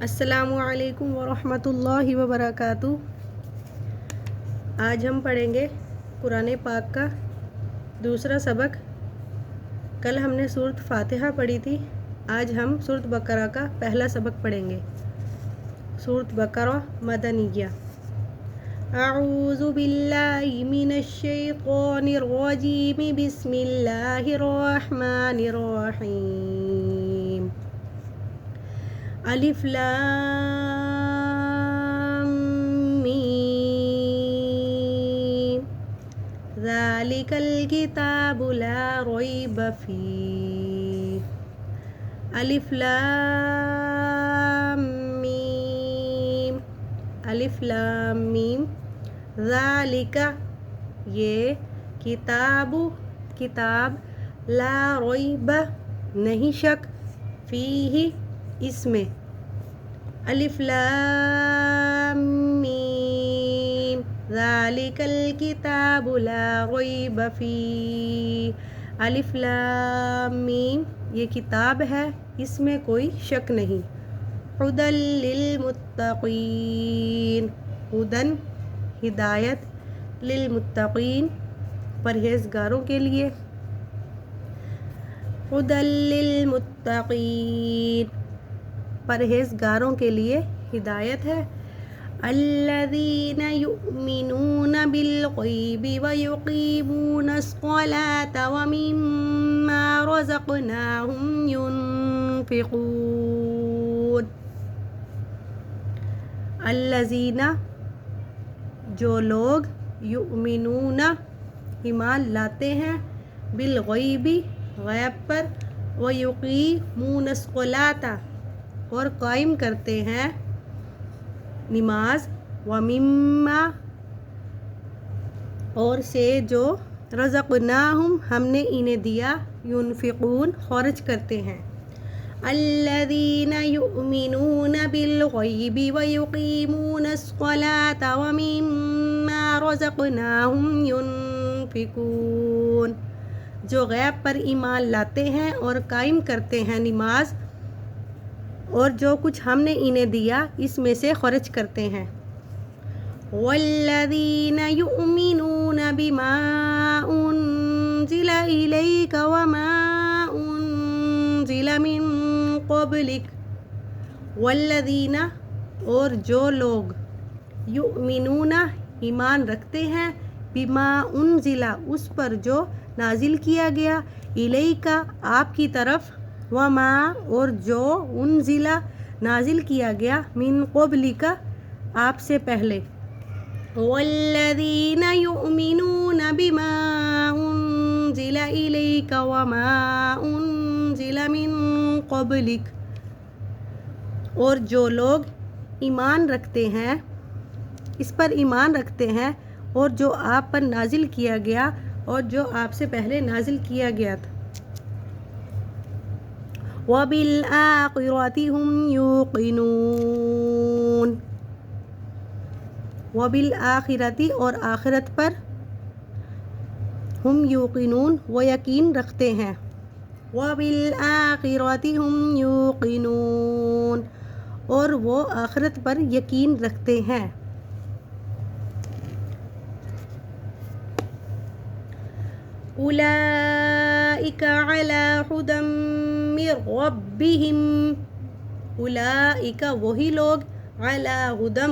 السلام علیکم ورحمۃ اللہ وبرکاتہ۔ آج ہم پڑھیں گے قرآن پاک کا دوسرا سبق۔ کل ہم نے سورۃ فاتحہ پڑھی تھی، آج ہم سورۃ بقرہ کا پہلا سبق پڑھیں گے۔ سورۃ بقرہ مدنیہ۔ اعوذ باللہ من الشیطان الرجیم، بسم اللہ الرحمن الرحیم۔ الف لام میم، ذالک الکتاب لا ریب فیہ۔ الف لام میم، الف لام میم، ذالک یہ، کتاب، لا ریب نہیں شک، فیہ اس میں، الف لام میم، ذالک الکتاب لا ریب فیہ۔ الف لام میم یہ کتاب ہے، اس میں کوئی شک نہیں۔ ھدی للمتقین، ھدی ہدایت، للمتقین پرہیزگاروں کے لیے۔ ھدی للمتقین پرہیزگاروں کے لیے ہدایت ہے۔ الذین یؤمنون بالغیب ویقیمون الصلاۃ ومما رزقناہم ینفقون۔ الذین جو لوگ، یؤمنون ایمان لاتے ہیں، بالغیب غیب پر، ویقیمون الصلاۃ اور قائم کرتے ہیں نماز، ومما اور سے جو، رزقناہم ہم نے انہیں دیا، ینفقون خرچ کرتے ہیں۔ الذین یؤمنون بالغیب ویقیمون الصلاۃ ومما رزقناہم ینفقون، جو غیب پر ایمان لاتے ہیں اور قائم کرتے ہیں نماز، اور جو کچھ ہم نے انہیں دیا اس میں سے خرچ کرتے ہیں۔ والذین یؤمنون بما انزل الیک وما انزل من قبلک، والذین اور جو لوگ، یؤمنون ایمان رکھتے ہیں، بما انزل اس پر جو نازل کیا گیا، الیک آپ کی طرف، وما اور جو، انزل نازل کیا گیا، من قبلک آپ سے پہلے۔ والذین یؤمنون بما انزل الیک وما انزل من قبلک اور جو لوگ ایمان رکھتے ہیں، اس پر ایمان رکھتے ہیں اور جو آپ پر نازل کیا گیا اور جو آپ سے پہلے نازل کیا گیا تھا۔ وَبِالْآخِرَةِ هُمْ يُوقِنُونَ، وَبِالْآخِرَةِ اور آخرت پر، ہم یوقنون وہ یقین رکھتے ہیں۔ وَبِالْآخِرَةِ هُمْ يُوقِنُونَ اور وہ آخرت پر یقین رکھتے ہیں۔ اولئک علی ھدی من ربہم، اولئک وہی لوگ، علی ھدی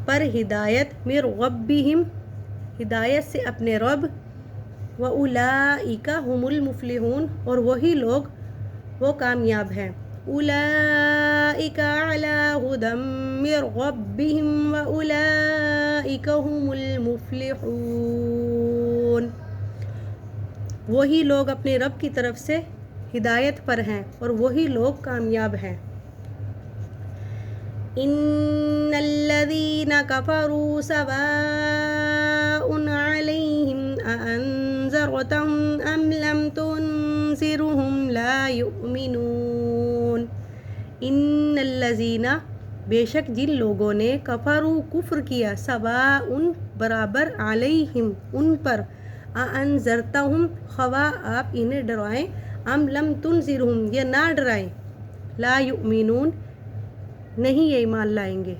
پر ہدایت، من ربہم ہدایت سے اپنے رب، واولئک ھم المفلحون اور وہی لوگ وہ کامیاب ہیں۔ اولئک علی ھدی من ربہم واولئک ھم المفلحون، وہی لوگ اپنے رب کی طرف سے ہدایت پر ہیں اور وہی لوگ کامیاب ہیں۔ ان الذین کفروا سواء علیہم اانذرتہم ام لم تنذرہم لا یؤمنون۔ ان الذین بے شک جن لوگوں نے، کفروا کفر کیا، سواء برابر، علیہم ان پر، اانذرتہم خواہ آپ انہیں ڈرائیں، ام لم تنذرہم یا نہ ڈرائیں، لا یؤمنون نہیں یہ ایمان لائیں گے۔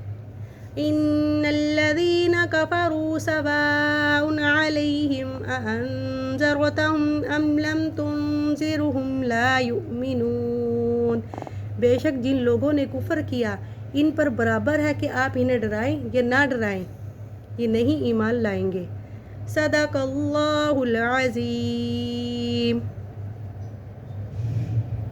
ان الذین کفروا سواء علیہم اانذرتہم ام لم تنذرہم لا یؤمنون، بے شک جن لوگوں نے کفر کیا ان پر برابر ہے کہ آپ انہیں ڈرائیں یا نہ ڈرائیں، یہ نہیں ایمان لائیں گے۔ صدق اللہ العظیم۔